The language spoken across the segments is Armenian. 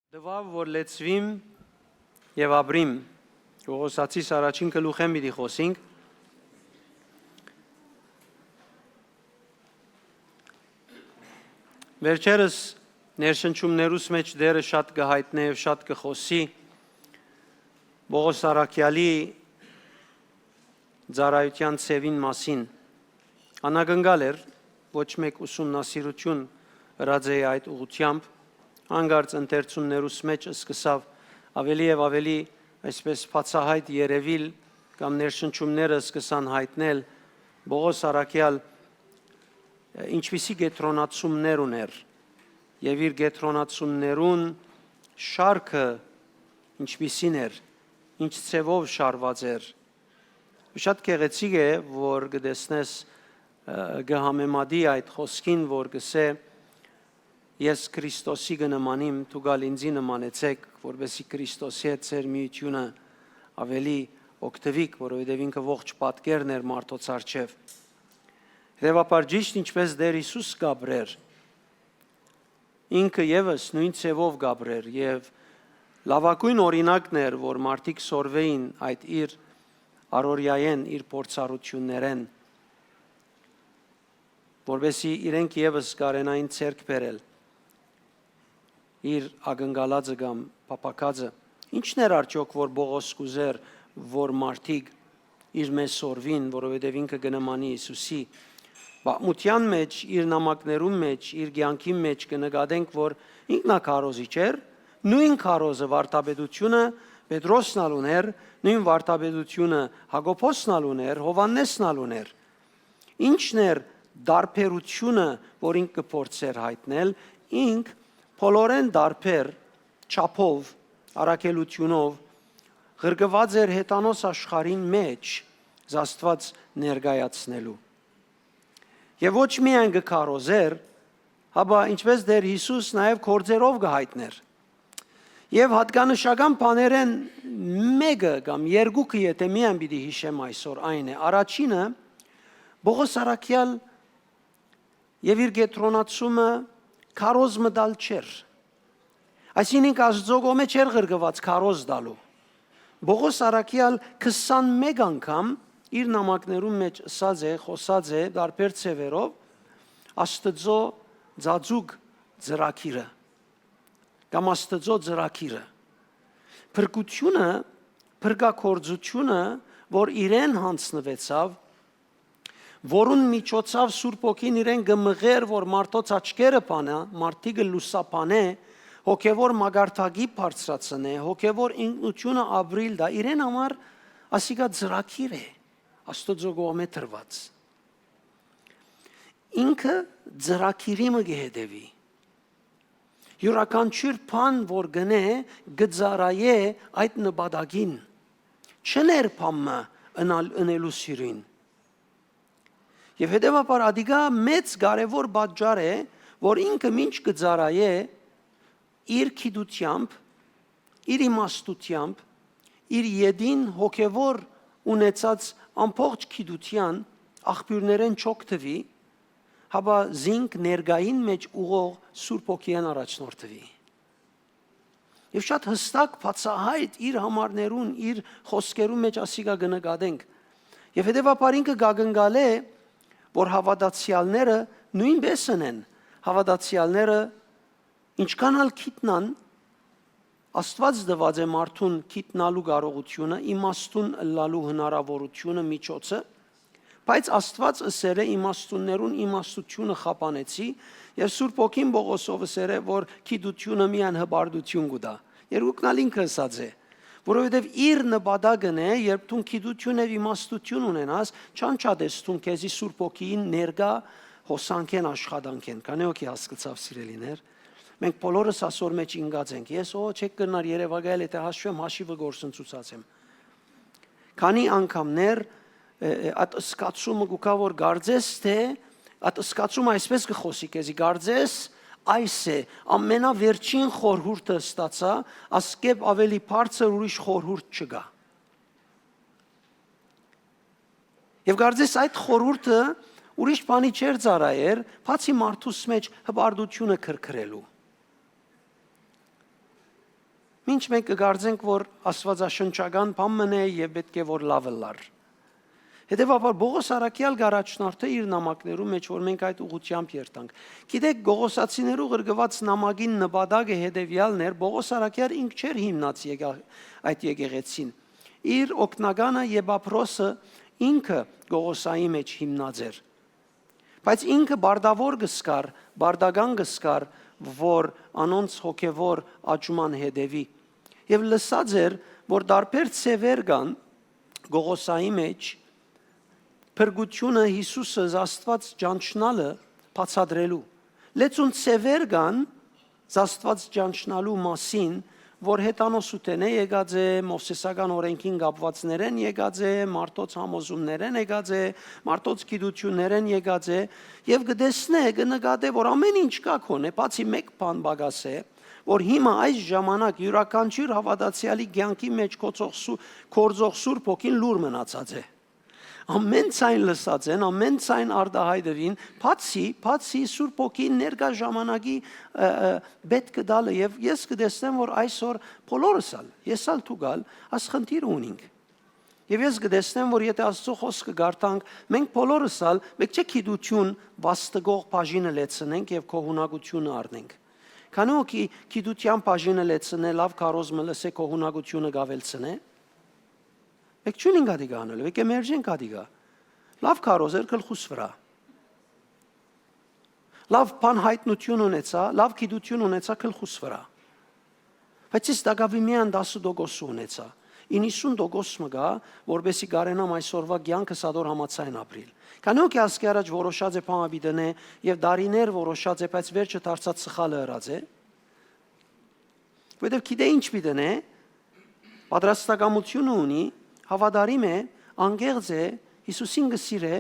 Դվավ որ լեցվիմ եւ ապրիմ Կողոսացիս առաջին գլուխեն պիտի խոսենք Վերջերս ներշնչումներուս մեջ դերը շատ կհայտնե եւ շատ կխոսի Պողոս Արաքյալի ծառայության ծևին մասին Անագնգալ էր ոչ մեկ ուսումնասիրություն հրաձեի այդ ուղությամբ Անգարց ընթերցումներուս մեջ սկսավ ավելի եւ ավելի այսպես բացահայտ երևիլ կամ ներշնչումները սկսան հայտնել Պողոս Արաքյալ ինչպիսի գետրոնացումներ ուներ եւ իր գետրոնացումներուն շարքը ինչպիսին էր ինչ ցևով շարված էր շատ գեղեցիկ է որ գտեսնես գհամեմադի այդ խոսքին որ գսե Ես Քրիստոսի գնմանիմ դուգալ ինձի նմանեցեք որովհետեւ Քրիստոսի հետ ծեր միությունը ավելի օգտվիկ որովհետեւ ինքը ողջ պատկերն էր մարդոց արչև Հետևաբար ճիշտ ինչպես Տեր Հիսուս գաբրեր ինքը եւս նույն ցևով գաբրեր եւ լավագույն օրինակն էր որ մարդիկ սորվեին այդ իր առօրյայեն իր փորձառություններեն որովհետեւ իրենք եւս կարենային ցերկ բերել իր ագնգալածը կամ պապակածը ինչն էր արդյոք որ Պողոս կուզեր որ մարդիկ իր մեզ սորվին որովհետև ինքը գնմանի Հիսուսի բամության մեջ իր նամակներում մեջ իր կյանքի մեջ կնկատենք որ ինքնակարոզիչ էր նույն կարոզը վարդապետությունը Պետրոսն ալուներ նույն վարդապետությունը Հակոբոսն ալուներ Հովաննեսն ալուներ ինչն էր դարբերությունը որ ինքը կփորձեր հայտնել ինք Բոլորեն դարբեր չափով առաքելությունով ղրկված էր հետանոց աշխարհին մեջ Աստված ներկայացնելու Եվ ոչ միայն կքարոզեր հաբա ինչպես Տեր Հիսուս նաև գործերով կհայտներ Եվ հատկանշական բաներեն մեկը կամ երկուքը եթե միայն պիտի հիշեմ այսօր այն է առաջինը Պողոս Արաքյալ եւ իր գետրոնացումը Քարոզ մտալ չէր Այսինքն Աստծո կողմէ չէր ղրկված քարոզ դալու Պողոս Արաքյալ 21 անգամ իր նամակներում մեջ ասած է խոսած է դարբեր ցևերով Աստծո ծածուկ ծրակիրը կամ Աստծո ծրակիրը Փրկությունը փրկակորձությունը որ իրեն հանձնվեցավ որուն միջոցով Սուրբ Օքին իրեն գմղեր որ մարդոց աչքերը բանա մարդիկը լուսապանե հոգևոր մագարտակի բարձրացնե հոգևոր ինքնությունը ապրիլ դա իրեն համար ասիկա ծրակիր է Աստծո կողմէ տրված ինքը ծրակիրի մը գեհդեվի յուրաքանչյուր բան որ գնե գծարայե այդ նպատակին չներ բամը ընելու սիրին Եվ հետևաբար ադիգա մեծ կարևոր պատճառ է, որ ինքը ինչ կծարայե իր քիդությամբ, իր իմաստությամբ, իր յետին հոգևոր ունեցած ամբողջ քիդության աղբյուրներեն չօգտվի, հաբա զինք ներգային մեջ ուղող Սուրբ Օքիան առաջնորդվի։ Եվ շատ հստակ բացահայտ իր համարներուն, իր խոսքերուն մեջ ասիկա կնկատենք։ Եվ հետևաբար ինքը գագնգալ է որ հավատացյալները նույնպես են հավատացյալները ինչքան ալ քիտնան Աստված դված է մարդուն քիտնալու կարողությունը իմաստուն լալու հնարավորությունը միջոցը բայց Աստված ըսել է իմաստուններուն իմաստությունը խապանեցի եւ Սուրբ Օքին Պողոսով ըսել է որ քիդությունը միան հբարդություն կուտա երկուքն ալ ինքը ասած է Որովհետև իր նպատակն է, երբ դու գիտություն եւ իմաստություն ունենաս, չանչադես դու քեզի Սուրբ Օքին ներգա հոսանքեն աշխատանքեն։ Քանի օքի հասկացավ սիրելիներ։ Մենք բոլորս ասոր մեջ ինգած ենք։ Ես չեք գնար Երևանայել եթե հաշվեմ հաշիվը գործընծուցացեմ։ Քանի անգամներ այդ սկացումը գուկա որ գարձես թե այդ սկացումը այսպես կխոսի քեզի գարձես Այս է ամենավերջին խորհուրդը ստացա, ասկեպ ավելի բարձր ուրիշ խորհուրդ չկա։ Եվ կարծես այդ խորհուրդը ուրիշ բանի չէր ծառայեր, բացի մարդուս մեջ հպարտությունը քրքրելու։ Մինչ մենք կգարձենք, որ աստվածաշնչական բան է եւ պետք է որ լավը լար։ Հետևաբար Պողոս Արաքյալ գարաչնորդը իր նամակներում մեջ որ մենք այդ ուղղությամբ երթանք։ Գիտեք, Գողոսացիներու գրգված նամակին նպատակը հետևյալն էր, Պողոս Արաքյալ ինք չէր հիմնած այդ եկեղեցին։ Իր օգնականը Եփափրոսը ինքը Գողոսայի մեջ հիմնած էր։ Բայց ինքը բարդավոր գսկար, բարդական գսկար, որ անոնց հոգևոր աճման հետևի։ Եվ լսած էր, որ դարբեր ցևեր կան Գողոսայի մեջ Փրկությունը Հիսուսը Աստված ճանչնալը բացատրելու։ Լեցուն ցևեր կան Աստված ճանչնալու մասին, որ հետանոսուտեն է եկած է, Մովսեսական օրենքին կապվածներեն եկած է, մարդոց համոզումներեն եկած է, մարդոց գիտություններեն եկած է, եւ կտեսնե կնկատե, որ ամեն ինչ կա քոնե, բացի մեկ բան բագաս է, որ հիմա այս ժամանակ յուրաքանչյուր հավատացյալի կյանքի մեջ կործող Սուրբ Հոգին լուր մնացած է։ Ամեն ցայն լսած են, ամեն ցայն արտահայտվին, բացի Սուրբ Հոգին ներկա ժամանակի պետք դալը եւ ես կտեսնեմ, որ այսօր բոլորս ես դուգալ ասխնդիր ունենք։ Եվ ես կտեսնեմ, որ եթե Աստծո խոսքը գարտանք, մենք բոլորս պետք է գիտություն վաստակող բաժինը լեցնենք եւ կողունակությունը առնենք։ Քանի որ գիտության բաժինը լեցնե լավ կարոզը լսե կողունակությունը գավելցնե, Եք չունին գադիգա անել, եք էմերջեն գադիգա։ Լավ կարոզեր կլխուս վրա։ Լավ բան հայտնություն ունեցա, լավ գիտություն ունեցա կլխուս վրա։ Բայց ես դակավի միան 10% ունեցա։ 90% մգա, որբեսի գարենամ այսօրվա կյանքը սադոր համացայն ապրիլ։ Քանի որ ասկի առաջ որոշած է բամաբի դնե եւ դարիներ որոշած է, բայց վերջը դարձած սխալը ըրած է։ Որտեւ գիտե ինչ պիտենե, պատրաստակամություն ունի Հավադարիմ է, անգեղծ է, Հիսուսին գսիրե,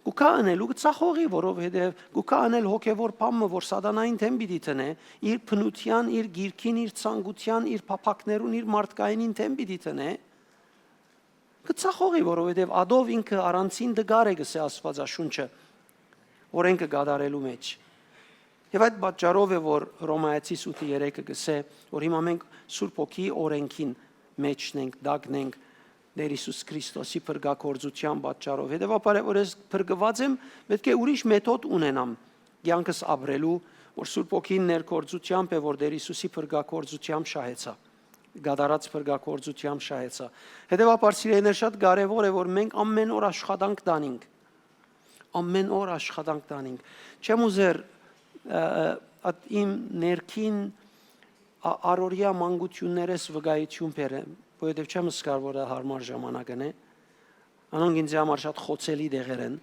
գուկա անելու գծախողի, որովհետև գուկա անել հոգևոր բամը, որ սատանային թեմ պիտի տնե, իր փնության, իր գիրքին, իր ցանկության, իր փափակներուն, իր մարդկայինին թեմ պիտի տնե, գծախողի, որովհետև ադով ինքը առանցին դգար է գսե Աստվածաշունչը, օրենքը գադարելու մեջ։ Եվ այդ պատճառով է, որ Հռոմայացի 8:3-ը գսե, որ հիմա մենք Սուրբ Հոգի օրենքին մեջնենք, դագնենք Տեր Հիսուս Քրիստոսի փրկագործության պատճառով։ Հետևաբար որ ես փրկված եմ, պետք է ուրիշ մեթոդ ունենամ կյանքս ապրելու, որ Սուրբ Հոգին ներկործությամբ է, որ Տեր Հիսուսի փրկագործությամբ շահեցա, գադարած փրկագործությամբ շահեցա։ Հետևաբար սիրելիներ շատ կարևոր է, որ մենք ամեն օր աշխատանք տանենք։ Ամեն օր աշխատանք տանենք։ Չեմ ուզեր իմ ներքին առօրյա մանկություններս վկայություն բերեմ, որովհետև չեմ զգար, որ հարմար ժամանակն է։ Անոնք ինձ համար շատ խոցելի դեղեր են։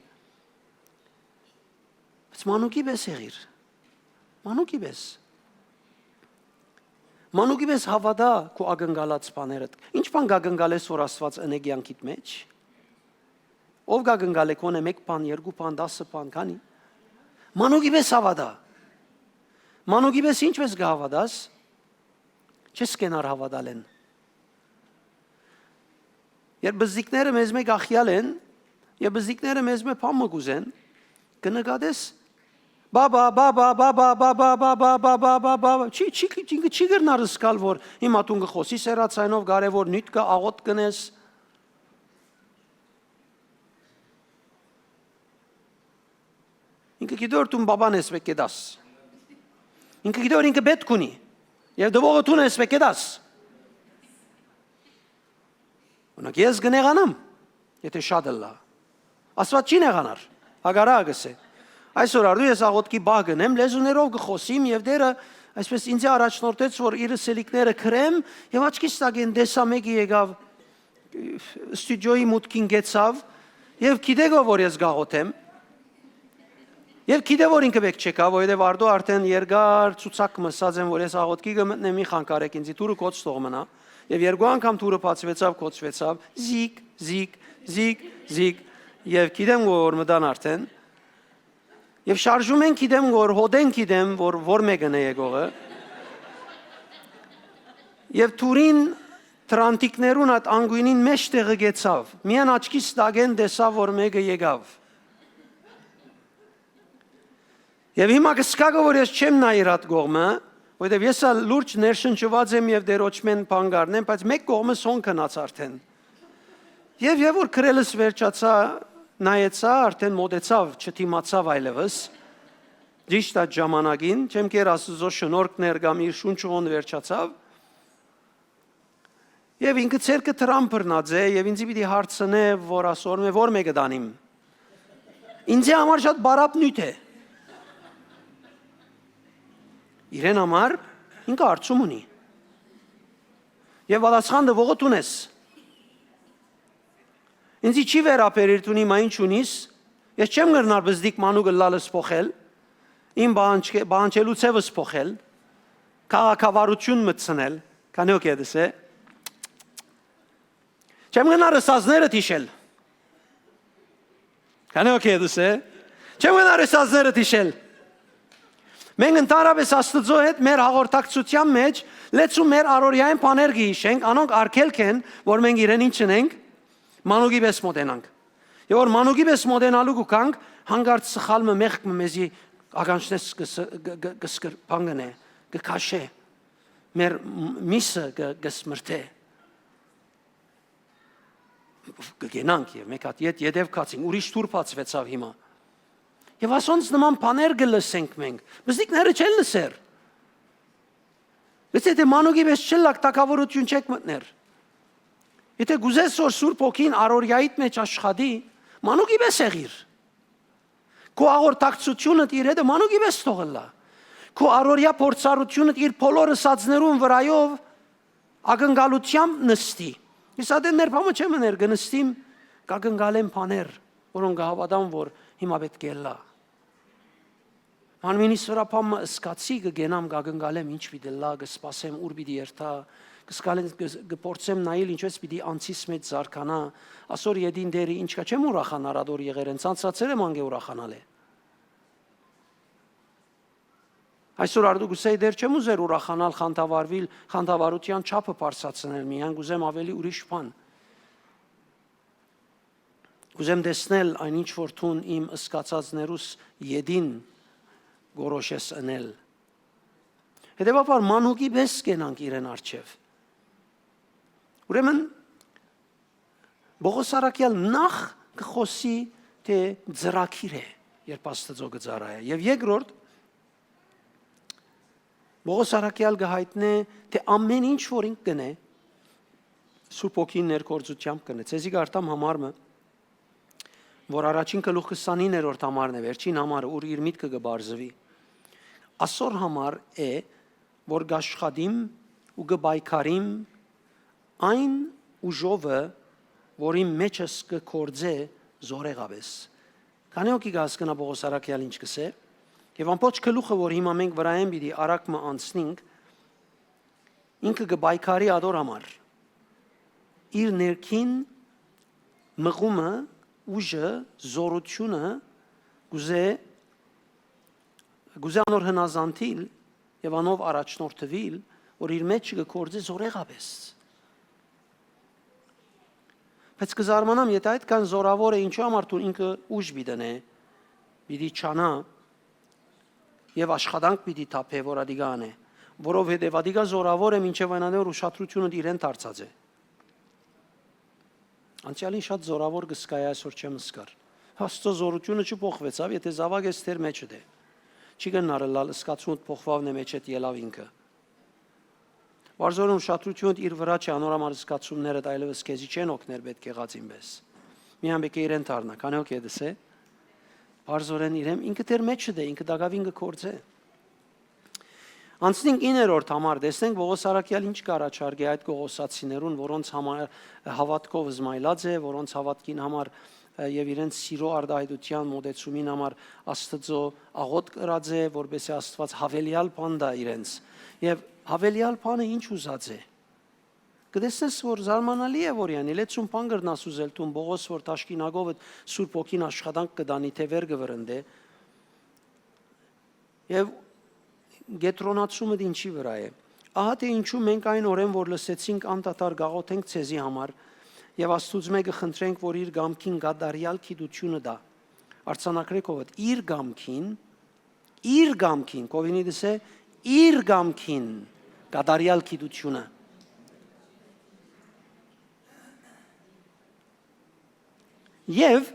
Բայց մանուկի պես եղիր։ Մանուկի պես։ Մանուկի պես հավատա քո ակնկալած բաներդ։ Ինչ բան կակնկալես, որ Աստված ընե կյանքիդ մեջ։ Ով կակնկալե քոնե 1 բան, 2 բան, 10 բան, քանի։ Մանուկի պես հավատա։ Մանուկի պես ինչպես կհավատաս։ Չես կենար հավատալեն։ Երբ բզիկները մեզ մեկ ախյալ են, եւ բզիկները մեզ մեկ բան մգուզեն, կնկատես չի գրնար սկալ, որ հիմա տուն կխոսի սերացայնով կարևոր նույթ կա, աղոտ կնես։ Ինքը գիտոր տուն բաբան ես վեք եդաս։ Ինքը գիտոր ինքը պետք ունի, եւ դվողը տուն ես վեք եդաս։ Ունակ ես գնեղանամ, եթե շատ լա։ Աստված չի նեղանար, հագարակս է։ Այսօր արդու ես աղոտքի բաղ գնեմ, լեզուներով գխոսիմ եւ դերը այսպես ինձ առաջնորդեց, որ իր սելիկները քրեմ եւ աչքիս տակեն դեսա մեկի եկավ ստուդիոյի մուտքին գեցավ եւ գիտեք որ ես գաղոթեմ։ Եվ գիտե որ ինքը բեք չեկա, որովհետև արդու արդեն երկար ցուցակ մսած են, որ ես աղոտքի գմտնեմ մի խանգարեք ինձ դուրը կոչ թող մնա։ Եվ երկու անգամ դուրը բացվեցավ, կոչվեցավ, զիկ, եւ գիտեմ որ մտան արդեն։ Եվ շարժում են գիտեմ որ հոդեն գիտեմ որ մեկն է եկողը։ Եվ դուրին տրանտիկներուն այդ անգույնին մեջ տեղը գեցավ։ Միան աչքիս տագեն տեսավ որ մեկը եկավ։ Եվ հիմա կսկագը որ ես չեմ նայր այդ կողմը, Որտեւ ես լուրջ ներշնչված եմ եւ դերոճմեն բանգարն եմ, բայց մեկ կողմը սոն կնաց արդեն։ Եվ որ քրելս վերջացա, նայեցա, արդեն մոտեցավ, չթիմացավ այլևս։ Ճիշտ այդ ժամանակին, չեմ կեր Աստծո շնորհքներ կամ իր շունչողն վերջացավ։ Եվ ինքը ցերկը Թրամփրնած է եւ ինձ պիտի հարցնե, որ ասորում է, որ մեկը դանիմ։ Ինձ համար շատ բարապ նյութ է։ Իրեն համար ինքը արծում ունի։ Եվ պատասխանը ողոտ ունես։ Ինձ չի վերապերիր տունի մայն չունիս, ես չեմ գրնար բզդիկ մանուկը լալս փոխել, իմ բանջելու ցևս փոխել, քաղաքավարություն մտցնել, կանոք է դեսե։ Չեմ գրնար սազները տիշել։ Կանոք է դեսե։ Չեմ գրնար սազները տիշել։ Մենք ընդհանրապես Աստծո հետ մեր հաղորդակցության մեջ լեցու մեր առօրյային բաներ գիշենք, անոնք արգելք են, որ մենք իրեն ինչ ունենք, մանուկի պես մոտենանք։ Եվ որ մանուկի պես մոտենալու գուքանք, հանգարց սխալը մեղք մեզի ագանչնես կսկրպանգնե, կքաշե, մեր միսը կսմրթե։ Կգենանք եւ մեկ հատ յետև կացին, ուրիշ թուր բացվեցավ հիմա։ Եվ ասոնց նման բաներ գլսենք մենք։ Բզդիկները չեն լսեր։ Բայց եթե մանուկի պես չլակ տակավորություն չեք մտներ։ Եթե գուզես որ Սուրբ Օքին առօրյայիդ մեջ աշխատի, մանուկի պես եղիր։ Քո աղորդակցությունը իր հետ մանուկի պես թողլա։ Քո առօրյա փորձառությունը իր բոլոր ըսածներուն վրայով ակնկալությամբ նստի։ Իսկ այդ ներբամը չեմ ներգնստիմ, կակնկալեմ բաներ, որոնք հավատամ որ հիմա պետք է լա։ Անմինիս վրապամը սկացի կգենամ կակնկալեմ ինչ պիտի լա, կսպասեմ ուր պիտի երթա, կփորձեմ նայել ինչպես պիտի անցիս մեջ զարկանա, ասոր յետին դերի ինչ կա չեմ ուրախանար ադոր եղերեն, ցանցացել եմ անգե ուրախանալ է։ Այսօր արդու գուսեի դեր չեմ ուզեր ուրախանալ, խանդավարվել, խանդավարության չափը բարձրացնել, միայն գուզեմ ավելի ուրիշ բան։ Գուզեմ տեսնել այն ինչ որ թուն իմ ըսկացածներուս յետին գորոշես անել։ Հետևաբար մանուկի պես կենանք իրեն արչև։ Ուրեմն Բողոս Արաքյալ նախ կխոսի թե ծրագիր է, երբ Աստծո գծարայ է։ Եվ երկրորդ Բողոս Արաքյալ կհայտնե թե ամեն ինչ որ ինք կնե Սուրբ Օքին ներկործությամբ կնե։ Ցեզի գարտամ համարը որ առաջին գլուխ 29-րդ համարն է, վերջին համարը, ուր իր միտքը կբարձվի։ Ասոր համար է, որ գաշխադիմ ու կբայքարիմ այն ուժովը, որի մեջս կկործե զորեղավես։ Քանի օքի կհասկնա Պողոս Արաքյալ ինչ կսե, եւ ամբողջ գլուխը, որ հիմա մենք վրայեն պիտի արագ անցնենք, ինքը կբայքարի ադոր համար։ Իր ներքին մղումը ուժը, զորությունը գուզե անոր հնազանդիլ եւ անով առաջնորդվել, որ իր մեջ կկործի զորեղապես։ Բայց կզարմանամ, եթե այդքան զորավոր է ինչու համար դու ինքը ուժ բիդնե, պիտի չանա եւ աշխատանք պիտի թափե, որ ադիգան է, որովհետեւ ադիգա զորավոր է մինչեւ այնանոր ուշադրությունը իրեն դարձած է։ Անցյալին շատ զորավոր գսկայ այսօր չեմ սկար։ Աստծո զորությունը չփոխվեցավ, եթե զավակ ես թեր մեջը դե։ Չի գնարը լալ սկացունդ փոխվավն է մեջ հետ ելավ ինքը։ Վարզորում ուշադրությունը իր վրա չէ, անորամար սկացումները այլևս քեզի չեն օգներ պետք եղած ինպես։ Միան բեկե իրեն դառնա, քանի օք է դեսե։ Վարզորեն իրեն ինքը թեր մեջը դե, ինքը դակավին կկործե։ Անցնենք 9-րդ համար, տեսնենք Պողոս Արաքյալ ինչ կառաջարկի այդ գողոսացիներուն, որոնց համար հավատքով զմայլած է, որոնց հավատքին համար եւ իրենց սիրո արդահայտության մոդեցումին համար Աստծո աղոտ կրած է, որբեսի Աստված հավելյալ բան դա իրենց։ Եվ հավելյալ բանը ինչ ուզած է։ Կտեսնես որ զարմանալի է որ յանի լեցուն բան գրնաս ուզել տուն Պողոս որ Տաշկինագովը Սուրբ Օքին աշխատանք կդանի թե վեր կվրընդե։ Եվ գետրոնացումը ինչի վրա է։ Ահա թե ինչու մենք այն օրեն որ լսեցինք անդադար գաղութենք ցեզի համար եւ Աստծուց մեկը խնդրենք որ իր գամքին գադարյալ քիդությունը դա արցանակրեկովդ իր գամքին կովինի դսե իր գամքին կատարյալ գիտությունը եւ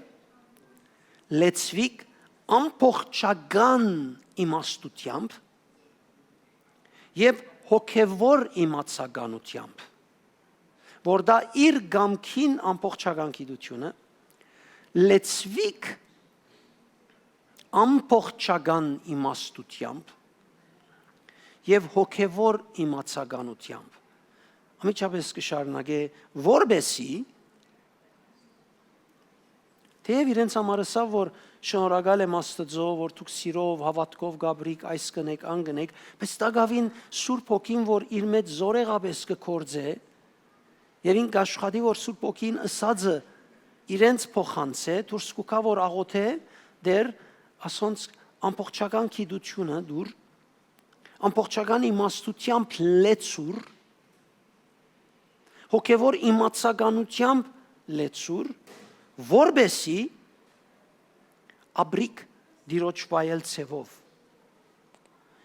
լեցվիկ ամբողջական իմաստությամբ եւ հոգեվոր իմացականությամբ որ դա իր գամքին ամբողջական գիտությունը լեցվիկ ամբողջական իմաստությամբ եւ հոգեվոր իմացականությամբ ամիջապես կշարունակե որբեսի թեև իրենց համար ասա որ շնորհակալ եմ Աստծո որ դուք սիրով հավատքով գաբրիկ այս կնեք ան կնեք բայց դա գավին Սուրբ Հոգին որ իր մեջ զորեղապես կկործե եւ ինք աշխատի որ Սուրբ Հոգին ըսածը իրենց փոխանցե դուրս կուքա որ աղոթե դեր ասոնց ամբողջական գիտությունը դուր ամբողջական իմաստությամբ լեցուր հոգեվոր իմացականությամբ լեցուր որբեսի աբրիկ դիրոջ վայել ցևով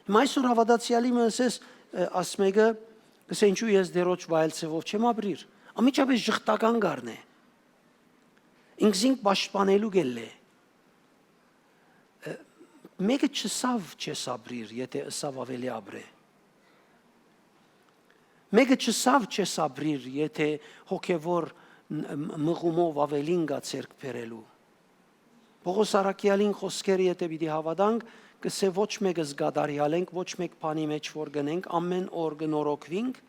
հիմա այսօր հավատացյալի մսես ասմեգը կսենչու ես դիրոջ վայել ցևով չեմ ապրիր ամիջապես ժխտական գարն է ինքզինք պաշտպանելու գելլե մեկը չսավ չես ապրիր եթե ըսավ ավելի ապրե մեկը չսավ չես ապրիր եթե հոգեվոր մղումով ավելին գա ցերկ բերելու Պողոս Արաքյալին խոսքերը եթե պիտի հավատանք կսե ոչ մեկը զգադարյալենք ոչ մեկ բանի մեջ որ գնենք ամեն օր գնորոքվինք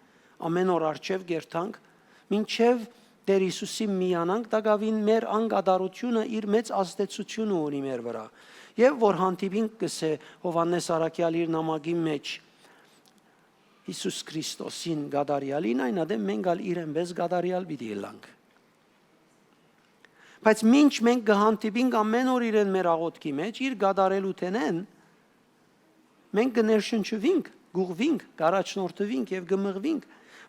ամեն օր արչև գերտանք մինչև Տեր Հիսուսի միանանք դա գավին մեր անգադարությունը իր մեծ ազդեցությունը ունի մեր վրա եւ որ հանդիպինք կսե Հովհաննես Արաքյալի իր նամակի մեջ Հիսուս Քրիստոսին գադարյալին այնադեմ մենք ալ իրեն մեզ գադարյալ պիտի լանք բայց մինչ մենք կհանդիպինք ամեն օր իրեն մեր աղոթքի մեջ իր գադարելու տենեն մենք կներշնչվինք գուղվինք կարաչնորթվինք եւ գմղվինք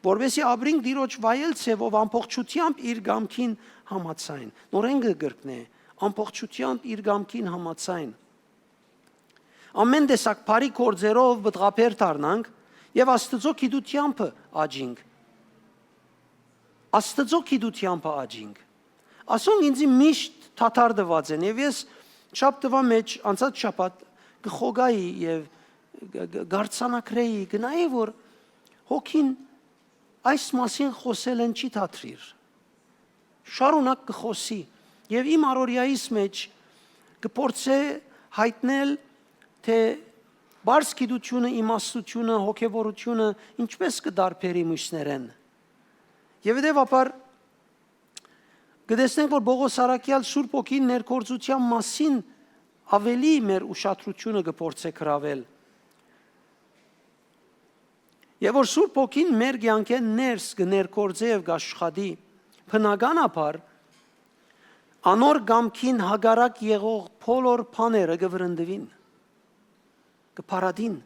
որովհետեւ ապրինք դիրոջ վայել ցևով ամբողջությամբ իր գամքին համացայն նորեն կգրկնե ամբողջությամբ իր գամքին համացայն ամեն տեսակ բարի գործերով բտղապեր դառնանք եւ Աստծո գիտությամբ աճինք Աստծո գիտությամբ աճինք ասոն ինձ միշտ թաթարդված են եւ ես շաբթվա մեջ անցած շաբաթ կխոգայի եւ գարցանակրեի գնայի որ հոգին այս մասին խոսել են չի թատրիր շարունակ կխոսի եւ իմ առօրյայիս մեջ կփորձե հայտնել թե բարձ գիտությունը իմաստությունը հոգեվորությունը ինչպես կդարբերի մյուսներեն եւ հետեւաբար կտեսնենք որ Պողոս Արաքյալ Սուրբ Հոգին ներկործության մասին ավելի մեր ուշադրությունը կփորձե գրավել Եվ որ Սուրբ Հոգին մեր կյանքեն ներս կներկործե եւ կաշխատի բնականաբար անոր գամքին հագարակ եղող բոլոր բաները կվրընդվին կփարադին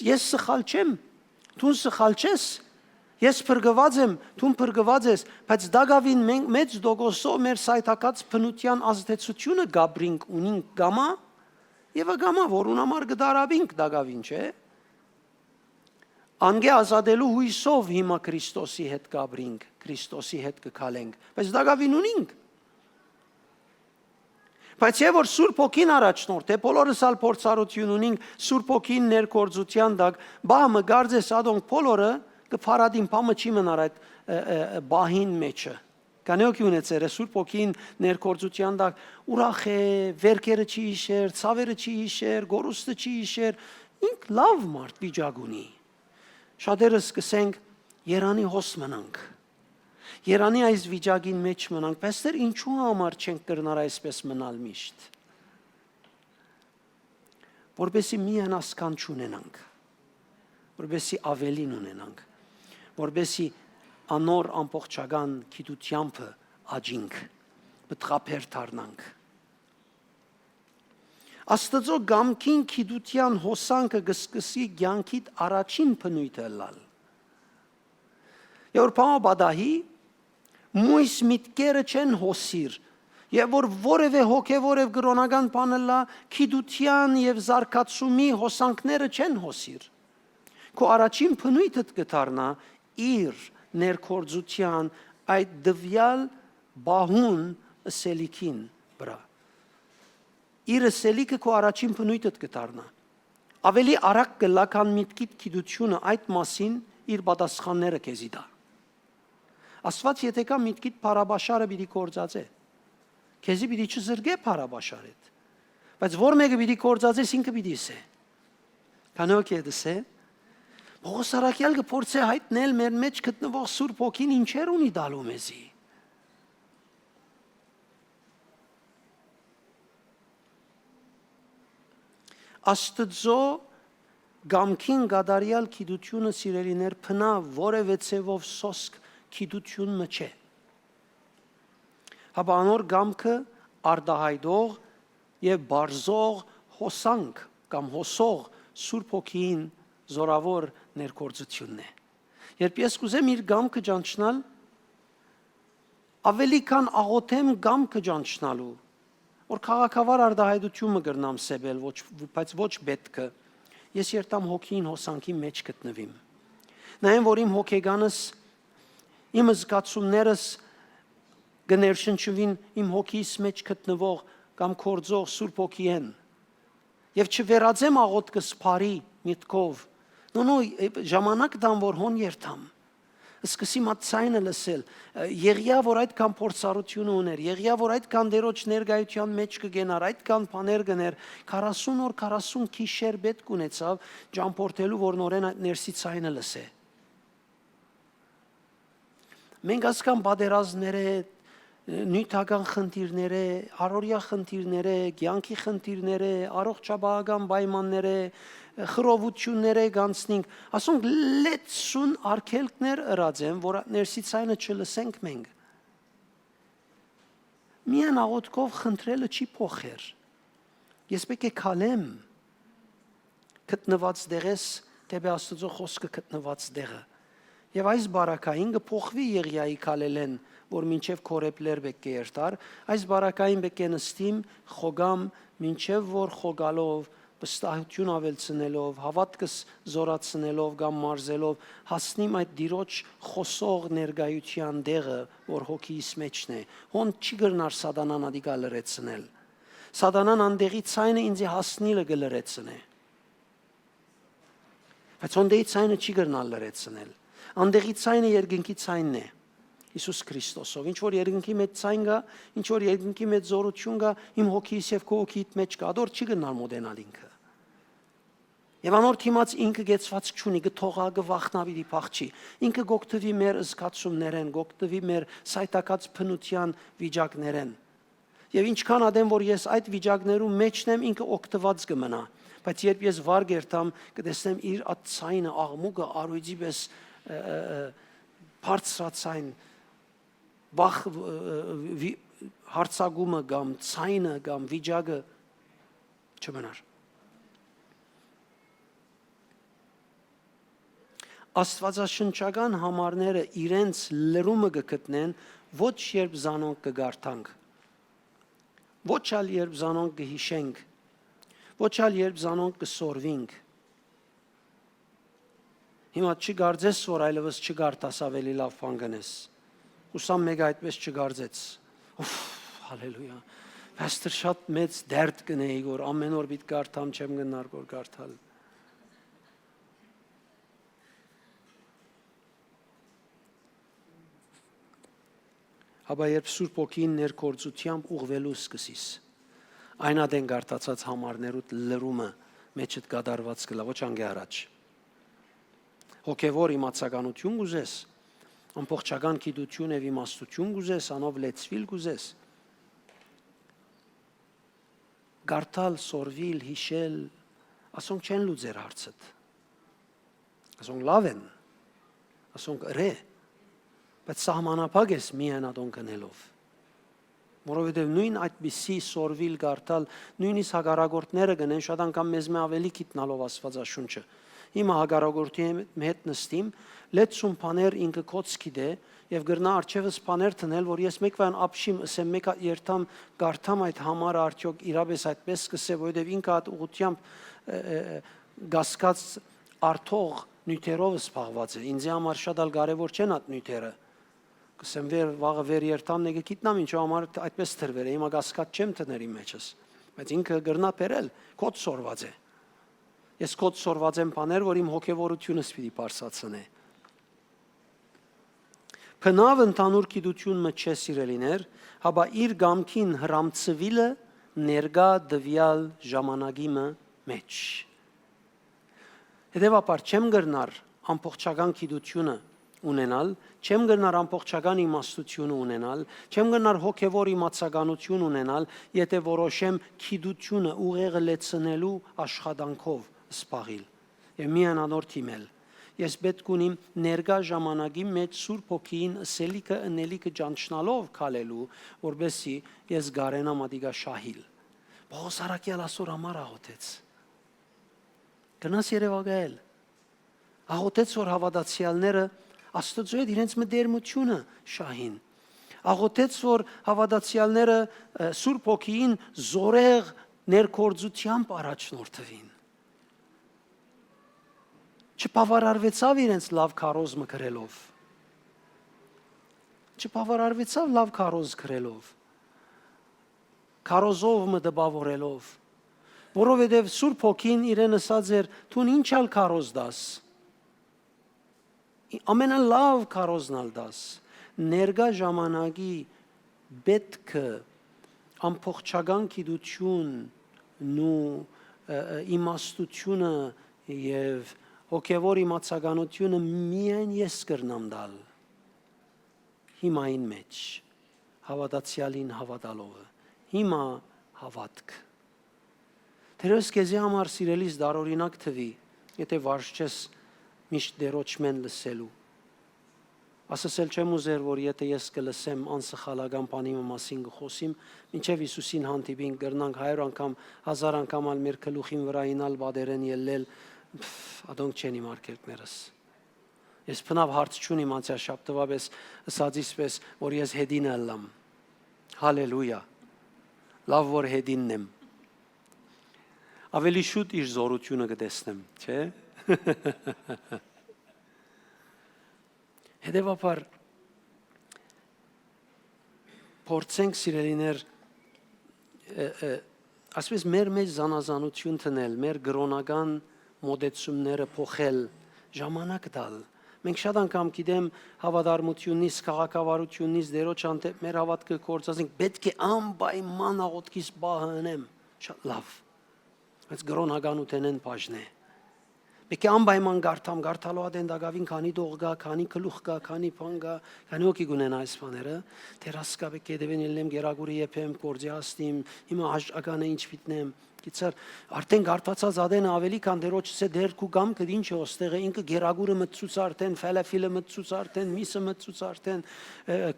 Ես սխալ չեմ դու սխալ չես Ես փրկված եմ դու փրկված ես բայց դակավին մենք մեծ դոգոսով մեր սայթակած բնության ազդեցությունը գաբրինք ունինք գամա Եվ գամա որուն համար կդարաբինք դակավին չէ Անգե ազատելու հույսով հիմա Քրիստոսի հետ կաբրինք Քրիստոսի հետ կքալենք բայց դակավին ունինք Բայց եւ որ Սուրբ Հոգին առաջնորդ է բոլորս ալ փորձառություն ունինք Սուրբ Հոգին ներկործության դակ բամը գարձես ադոնք բոլորը կփարադին բամը չի մնար այդ բահին մեջը Կանեոքի ունեցել է Սուրբ Հոգին ներկործության դակ ուրախ է, վերքերը չի իշեր, ցավերը չի իշեր, գորուստը չի իշեր, ինք լավ մարդ վիճակ ունի։ Շատերս կսենք Երանի հոս մնանք։ Երանի այս վիճակին մեջ մնանք, բայց դեռ ինչու համար չենք կրնար այսպես մնալ միշտ։ Որպեսզի միայն ասքան չունենանք, որպեսզի ավելին ունենանք, որպեսզի անոր ամբողջական գիտությամբ աճինք, բտղապեր դառնանք։ Աստծո գամքին գիտության հոսանքը կսկսի կյանքիդ առաջին բնույթը լալ։ Եվ բամաբադահի մույս միտքերը չեն հոսիր, Եվ որ որևէ հոգևոր եւ գրոնական բանը լա քիդության եւ զարգացումի հոսանքները չեն հոսիր։ Քո առաջին փնույթդ կդառնա իր ներկործության այդ դվյալ բահուն սելիքին վրա։ Իր սելիքը քո առաջին փնույթդ կդառնա։ Ավելի արագ կլա քան միտքիդ քիդությունը այդ մասին իր պատասխանները քեզի տա։ Աստված եթե կա միտքիդ փարաբաշարը պիտի կործածե։ Քեզի պիտի չզրգե փարաբաշարդ։ Բայց որ մեկը պիտի կործածես ինքը պիտի սե։ Կանոք է դսե։ Պողոս առաքյալ կփորձե հայտնել մեր մեջ գտնվող Սուրբ Հոգին ինչեր ունի տալու մեզի։ Աստծո գամքին գադարյալ քիդությունը սիրելիներ փնա որևէ ցևով սոսկ քիդությունը չէ։ Հապա անոր գամքը արդահայտող եւ բարձող հոսանք կամ հոսող Սուրբ Հոգին զորավոր ներկործությունն է։ Երբ ես կուզեմ իր գամքը ճանչնալ, ավելի քան աղոթեմ գամքը ճանչնալու, որ քաղաքավար արդահայտությունը կրնամ սեբել, բայց ոչ պետքը, ես երտամ հոգին հոսանքի մեջ գտնվիմ։ Նայեմ, որ իմ հոգեգանս, իմ զգացումներս գներշնչվին իմ հոգիս մեջ գտնվող կամ կործող Սուրբ Հոգիեն եւ չվերածեմ աղոթքս բարի միտքով ժամանակ դամ որ հոն երթամ սկսի մատցայինը լսել եղյա որ այդքան փորձառություն ուներ եղյա որ այդքան դերոջ ներգայության մեջ կգենար այդքան բաներ գներ 40 օր 40 քիշեր պետք ունեցավ ճամփորդելու որ նորեն այդ ներսի ցայինը լսե մենք ասկան բادرազները նյութական խնդիրները, առօրյա խնդիրները, կյանքի խնդիրները, առողջապահական պայմանները, խռովությունները գանցնենք, ասոնք լեցուն արգելքներ ըրած են, որ ներսից այնը չլսենք մենք։ Միան աղոթքով խնդրելը չի փոխեր։ Ես պետք է քալեմ գտնված դեղես, դեպի Աստծո խոսքը գտնված դեղը։ Եվ այս բարակային կփոխվի Եղիայի քալելեն որ մինչև քորեպլեր բեկե երթար, այս բարակային բեկե նստիմ, խոգամ, մինչև որ խոգալով, վստահություն ավելցնելով, հավատքս զորացնելով կամ մարզելով, հասնիմ այդ դիրոջ խոսող ներգայության դեղը, որ հոգիս մեջն է, հոն չի գրնար սատանան ադիկա լրեցնել, սատանան անդեղի ցայնը ինձի հասնիլը գլրեցնե, բայց հոնդեի ցայնը չի գրնալ լրեցնել, անդեղի ցայնը երկնքի ցայնն է, Իսուս Քրիստոսով, ինչ որ երկնքի մեջ ցայն գա, ինչ որ երկնքի մեջ զորություն գա, իմ հոգիս եւ քո հոգիդ մեջ կա, դոր չի գնալ մոդենալ ինքը։ Եվ անոր թիմած ինքը գեցված չունի, գթողա գվախնավի փախչի։ Ինքը գոկտվի մեր զգացումներեն, գոկտվի մեր սայտակած փնության վիճակներեն։ Եվ ինչքան ադեմ որ ես այդ վիճակներում մեջն եմ, ինքը օգտված կմնա։ Բայց երբ ես վար գերտամ, կտեսնեմ իր այդ ցայնը աղմուկը արույցի պես բարձրացայն բախ հարցագումը կամ ցայնը կամ վիճակը չմնար։ Աստվածաշնչական համարները իրենց լրումը կգտնեն ոչ երբ զանոնք կգարթանք, ոչ ալ երբ զանոնք կհիշենք, ոչ ալ երբ զանոնք կսորվինք։ Հիմա չգարձես, որ այլևս չգարտաս ավելի լավ բան գնես։ Ուսամ մեկ այդպես չգարձեց։ Հալելույա։ Պաստոր շատ մեծ դերդ կնեի, որ ամեն օր պիտի գարտամ, չեմ գնար որ գարտալ։ Հաբա երբ Սուրբ Հոգին ներկործությամբ ուղղվելու սկսիս, այն ադեն գարտացած համարներուտ լրումը մեջդ կդարված կլա, ոչ անգե առաջ։ Հոգևոր իմացականություն գուզես, ամբողջական գիտություն եւ իմաստություն գուզես, անով լեցվիլ գուզես։ Գարտալ, սորվիլ, հիշել, ասոնք չեն լուծեր հարցդ։ Ասոնք լավ են, ասոնք ռե, բայց սահմանապակ ես միայն ադոն կնելով։ Որովհետև նույն այդպիսի սորվիլ գարտալ, նույնիսկ հագարագործները գնեն շատ անգամ մեզ մե ավելի գիտնալով Աստվածաշունչը։ Հիմա հագարագործի հետ նստիմ, լեցուն բաներ ինքը կոց գիտե, եւ գրնա արջևս բաներ տնել, որ ես մեկվան ապշիմ, ասեմ մեկ երթամ, գարթամ այդ համարը արդյոք իրապես այդպես կսե, որովհետեւ ինքը այդ ուղությամբ գասկած արթող նյութերով սփաղված է։ Ինձ համար շատ ալ կարևոր չեն այդ նյութերը։ Կսեմ վաղը վեր երթամ, նեգե գիտնամ ինչու համար այդպես թրվել է, հիմա գասկած չեմ տներ իմ մեջս։ Բայց ինքը գրնա բերել, կոդ սորված է։ Ես կոդ սորված եմ բաներ, որ իմ հոգևորությունս պիտի բարձրացնե։ Փնավ ընդհանուր գիտությունը չէ սիրելիներ, հաբա իր գամքին հրամցվիլը ներգա դվյալ ժամանակի մեջ։ Հետևաբար չեմ գրնար ամբողջական գիտությունը ունենալ, չեմ գրնար ամբողջական իմաստություն ունենալ, չեմ գրնար հոգևոր իմացականություն ունենալ, եթե որոշեմ գիտությունը ուղեղը լեցնելու աշխատանքով սպաղիլ։ Եվ միան անոր թիմել։ Ես պետք ունիմ ներգա ժամանակի մեջ Սուրբ Հոգին սելիկը ընելիկը ճանչնալով քալելու, որբեսի ես գարենամ ադիգա շահիլ։ Պողոս արաքյալ ասոր համար աղոթեց։ Գնաս Երևանայել։ Աղոթեց, որ հավատացյալները Աստծո հետ իրենց մտերմությունը շահին։ Աղոթեց, որ հավատացյալները Սուրբ Հոգին զորեղ ներկործությամբ առաջնորդվին։ Չբավարարվեցավ իրենց լավ քարոզը գրելով։ Չբավարարվեցավ լավ քարոզ գրելով։ Քարոզով մտաբավորելով։ Որովհետև Սուրբ Հոգին իրեն ասած էր, «Դու ինչալ քարոզ դաս»։ Ամենալավ քարոզնալ դաս։ Ներգա ժամանակի պետքը ամբողջական գիտությունն ու իմաստությունը եւ հոգևոր իմացականությունը միայն ես կրնամ դալ հիմային մեջ հավատացյալին հավատալովը հիմա հավատք Տերոս քեզի համար սիրելիս դարօրինակ թվի եթե վարժ չես միշտ դերոճմեն լսելու ասասել չեմ ուզեր որ եթե ես կլսեմ անսխալական բանի մասին գխոսիմ մինչև Հիսուսին հանդիպին կրնանք 100 անգամ 1000 անգամ ալ մեր գլուխին վրայինալ բادرեն ելնել Ադոնք չեն իմ արկելքներս։ Ես բնավ հարց չունիմ անցյալ շաբթվաբես ասածիսպես, որ ես հետին ալամ։ Հալելույա։ Լավ որ հետինն եմ։ Ավելի շուտ իր զորությունը կտեսնեմ, չէ՞։ Հետևաբար փորձենք սիրելիներ ասես մեր մեջ զանազանություն տնել, մեր գրոնական մոդեցումները փոխել ժամանակ տալ մենք շատ անգամ գիտեմ հավատարմությունից քաղաքավարությունից դերոջ անտեպ մեր հավատքը կործածենք պետք է անպայման աղոթքից բահանեմ շատ լավ այս գրոնականութենեն բաժնե պետք է անպայման գարթալու ադեն դակավին քանի դող գա քանի գլուխ գա քանի բան գա քանի օքի գունենա այս բաները տերասկա պետք է դեվենելեմ գերագուրի եփեմ կորձիաստիմ հիմա հաշականը ինչ պիտնեմ Գիծար արդեն գարտացած ադենը ավելի քան դերոջս է դեր քու գամքը ինչ է ոստեղը ինքը գերագուրը մտցուց արդեն ֆալաֆիլը մտցուց արդեն միսը մտցուց արդեն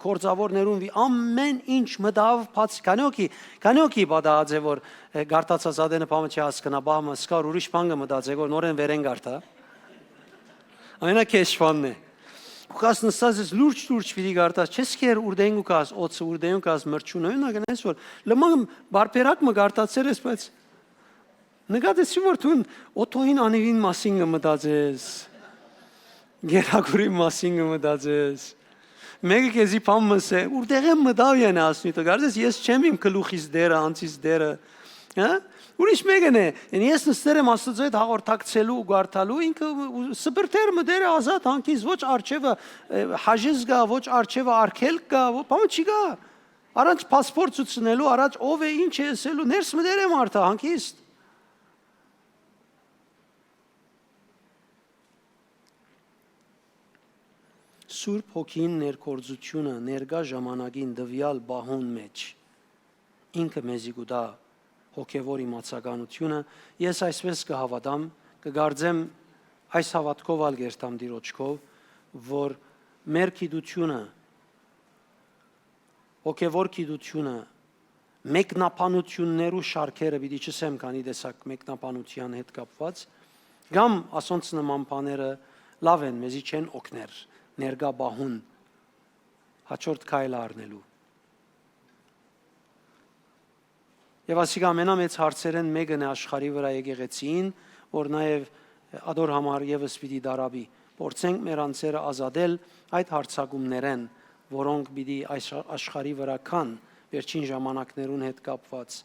կորձավորներուն ամեն ինչ մտավ բաց կանյոքի բադած է որ գարտացած ադենը բամը չի հասկնա բամը սկար ուրիշ բան կմտած է որ նորեն վերեն գարտա ամենակեշվանն է Ուկաս նստած ես լուրջ պիտի գարտած չես կեր ուրդեն ուկաս օծը ուրդեն ուկաս մրճունոյն ագնես որ լմամ բարբերակ մը գարտացել ես բայց Նկատեցի որ դու օտոին անիվին մասին կմտածես Գերագուրի մասին կմտածես Մեկը քեզի փամս է ուրտեղ եմ մտավ են ասնի դու գարտես ես չեմ իմ գլուխից դերը անցից դերը հա ուրիշ մեկն է ես նստել եմ Աստծո հետ հաղորդակցելու ու գարտալու ինքը սպրտեր մդերը ազատ հանքից ոչ արչևը հաժես գա ոչ արչևը արկել գա բանը չի գա Առաջ паспорт ցուցնելու առաջ ով է ինչ է ասելու ներս մդեր եմ արթա հանքից Սուրբ Հոգին ներկործությունը ներգա ժամանակին դվյալ բահուն մեջ ինքը մեզի գուտա հոգևոր իմացականությունը ես այսպես կհավատամ կգարձեմ այս հավատքով ալ գերտամ դիրոջքով որ մեր գիտությունը հոգևոր գիտությունը մեկնաբանություններու շարքերը պիտի չսեմ քանի տեսակ մեկնաբանության հետ կապված կամ ասոնց նման բաները լավ են մեզի չեն օգներ ներգա բահուն հաջորդ քայլը առնելու։ Եվ ասիկա ամենամեծ հարցերեն մեկն է աշխարհի վրա եկեղեցին, որ նաև ադոր համար եւս պիտի դարաբի։ Փորձենք մեր անձերը ազատել այդ հարցակումներեն, որոնք պիտի այս աշխարհի վրա կան վերջին ժամանակներուն հետ կապված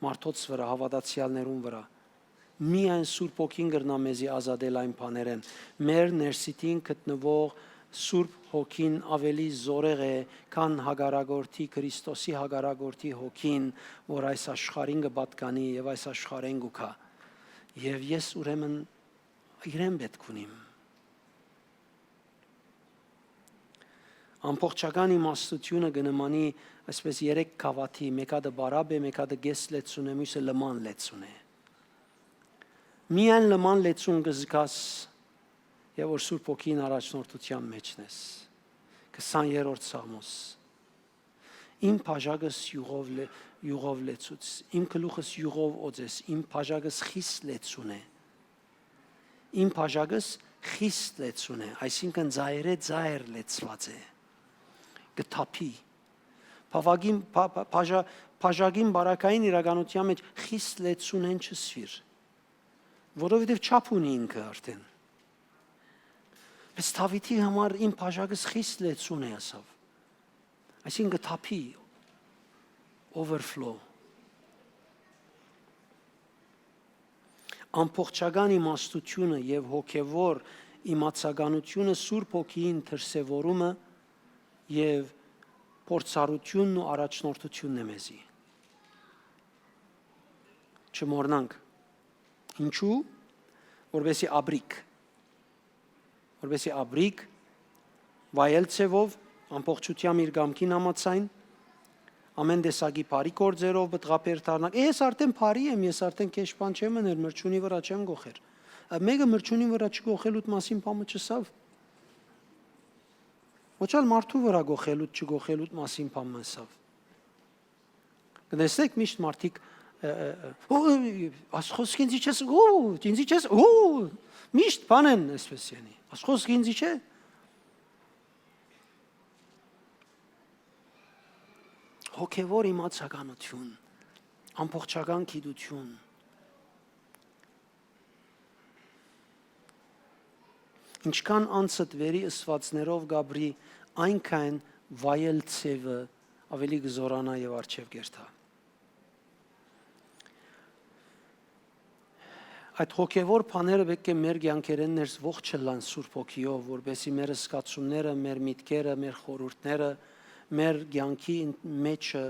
մարդոց վրա, հավատացյալներուն վրա։ Միայն Սուրբ Հոգին կրնա մեզի ազատել այն բաներեն։ Մեր ներսիտին գտնվող Սուրբ Հոգին ավելի զորեղ է, քան հագարագորթի Քրիստոսի հագարագորթի Հոգին, որ այս աշխարհին կպատկանի եւ այս աշխարհեն գուքա։ Եվ ես ուրեմն իրեն պետք ունիմ։ Ամբողջական իմաստությունը գնմանի այսպես 3 կավաթի, մեկը բարաբ է, մեկը գես լեցուն է, մյուսը լման լեցուն է։ Միայն լման լեցուն կզգաս, եւ որ Սուրբ Հոգին առաջնորդության մեջն ես։ 20-րդ Սաղմոս։ Իմ բաժակս յուղով լեցուց, իմ գլուխս յուղով օձես, իմ բաժակս խիստ լեցուն է։ Իմ բաժակս խիստ լեցուն է, այսինքն ձայր լեցված է։ Գտափի բաժակին բարակային իրականության մեջ խիստ լեցուն են չսվիր, որովհետև չափ ունի ինքը արդեն։ Բայց Դավիթի համար իմ բաժակս խիստ լեցուն է ասավ, այսինքն գտափի overflow։ Ամբողջական իմաստությունը եւ հոգեվոր իմացականությունը Սուրբ Հոգին դրսևորումը եւ փորձառությունն ու առաջնորդությունն է մեզի։ Չմոռնանք։ Ինչու՞, որովհետեւ աբրիկ վայել ցևով ամբողջությամբ իր գամքին համացայն ամեն տեսակի բարի գործերով բտղապեր դառնանք։ Ես արդեն բարի եմ, ես արդեն քեշ բան չեմ անել, մրջունի վրա չեմ գողեր։ Մեկը մրջունի վրա չգողելուց մասին բամը չսավ։ Ոչ էլ մարդու վրա գողելուց չգողելուց մասին բամը սավ։ Գտեսեք միշտ մարդիկ ասխոսք ինձի չես, ինձի չես, միշտ բան են այսպես յանի։ Ասխոսք ինձի չէ։ Հոգևոր իմացականություն, ամբողջական գիտություն։ Ինչքան անցդ վերի ըսվածներով գաբրի, այնքան վայել ցևը ավելի գզորանա եւ արչեւ գերտա։ Այդ հոգևոր բաները պետք է մեր կյանքերեն ներս ողջ չլան Սուրբ Հոգիով, որովհետեւ մեր զգացումները, մեր միտքերը, մեր խորհուրդները, մեր կյանքի մեջը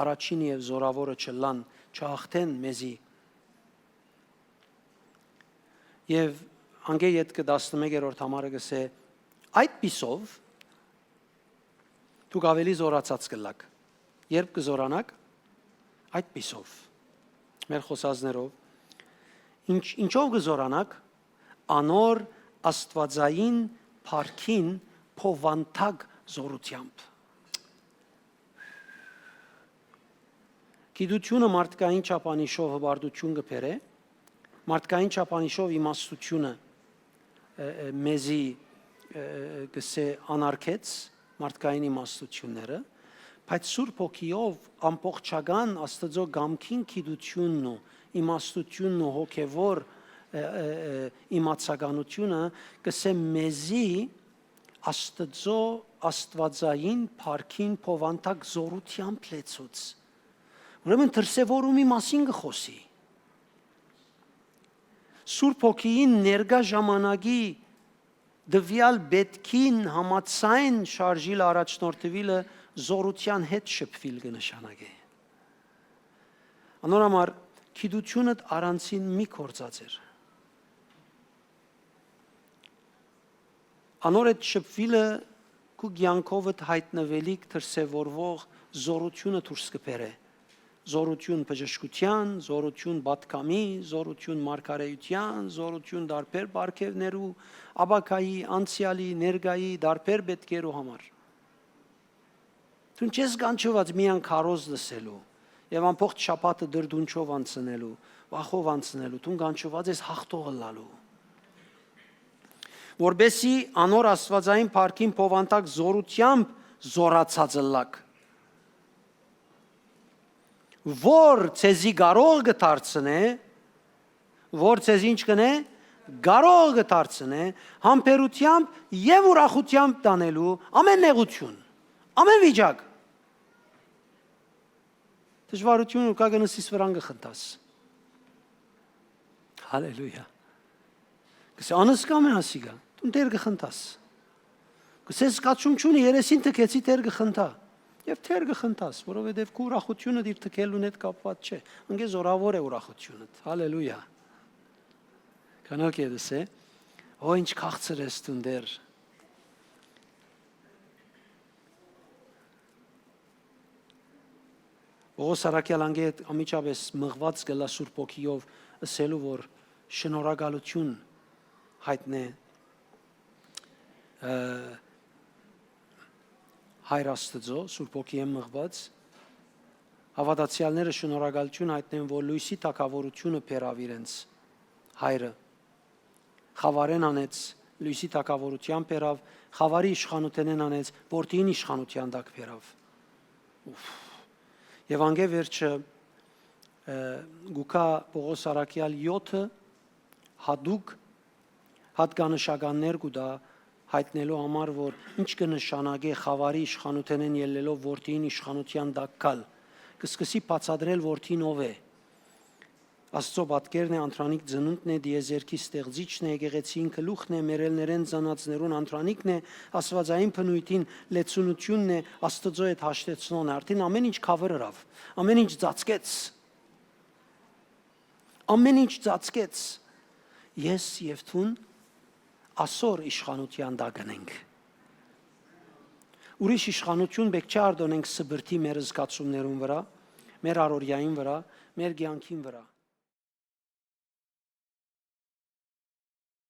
առաջին եւ զորավորը չլան, չհաղթեն մեզի։ Եվ անգե յետքը 11-րդ համարը գսե այդ պիսով դուք ավելի զորացած կլաք։ Երբ կզորանաք այդ պիսով մեր խոսածներով ինչով կզորանաք անոր աստվածային փառքին փովանտակ զորությամբ։ Գիտությունը մարդկային չափանիշով հբարդություն կբերե, մարդկային չափանիշով իմաստությունը մեզի գսե անարգեց մարդկային իմաստությունները, բայց Սուրբ Հոգիով ամբողջական Աստծո գամքին գիտությունն ու իմաստությունն ու հոգևոր իմացականությունը գսե մեզի Աստծո աստվածային փառքին փովանտակ զորությամբ լեցուց։ Ուրեմն դրսևորումի մասին կխոսի։ Սուրբ Հոգին ներկա ժամանակի դվյալ պետքին համացայն շարժիլ առաջնորդվիլը զորության հետ շփվիլ կնշանակե։ Անորամար գիտությունը առանցին մի կործած էր։ Անոր այդ շփվիլը քու կյանքովդ հայտնվելիք դրսևորվող զորությունը դուրս կբերե։ Զորություն բժշկության, զորություն պատկամի, զորություն մարգարեության, զորություն դարբեր բարգևներու, աբակայի, անցյալի, ներգայի, դարբեր պետքերու համար։ Դու չես կանչված միան քարոզ լսելու եւ ամբողջ շաբաթը դրդունչով անցնելու, վախով անցնելու, դու կանչված ես հաղթողը լալու։ Որբեսի անոր աստվածային փառքին փովանտակ զորությամբ զորացածլակ։ Որ ցեզի կարող կդարձնե, որ ցեզ ինչ կնե, կարող կդարձնե համբերությամբ եւ ուրախությամբ տանելու ամեն նեղություն, ամեն վիճակ։ Դժվարություն ու կագնսիս վրան կխնդաս։ Հալելույա։ Կսե անս կամ է ասիգա, դու դեր կխնդաս։ Կսես կացում չունի երեսին թքեցի դեր կխնդա։ Եվ թեր կխնդաս, որովհետև քո ուրախությունը դիր թքելուն հետ կապված չէ։ Ընկե զորավոր է ուրախությունդ։ Հալելույա։ Կանալ կեդս է, ո ինչ քաղցր ես դու դեր։ Պողոս Արաքյալ անգե ամիջապես մղված գլա Սուրբ Օքիով ասելու, որ շնորհակալություն հայտնե Հայր Աստծո, Սուրբ Օքիեմ մղված, հավատացյալները շնորհակալություն հայտնեն, որ լույսի թագավորությունը բերավ իրենց Հայրը, խավարեն անեց, լույսի թագավորության բերավ, խավարի իշխանութենեն անեց, որդին իշխանության տակ բերավ։ Եվ անգե վերջը գուկա Պողոս Արաքյալ 7-ը հատուկ հատկանշականներ կուտա հայտնելու համար, որ ինչ կնշանակե խավարի իշխանութենեն ելնելով որդին իշխանության տակ գալ, կսկսի բացատրել որդին ով է։ Աստծո պատկերն է, անտրանիկ ծնունդն է, դիեզերքի ստեղծիչն է, եկեղեցին գլուխն է, մերելներեն ծանածներուն անտրանիկն է, աստվածային բնույթին լեցունությունն է, Աստծո հետ հաշտեցնողն է, արդեն ամեն ինչ քավրրավ, ամեն ինչ ծածկեց։ Ամեն ինչ ծածկեց։ Ես եւ թուն ասոր իշխանության տակ ենք։ Ուրիշ իշխանություն բեք չարդոնենք սբրտի մեր զգացումներուն վրա, մեր առօրյային վրա, մեր կյանքին վրա։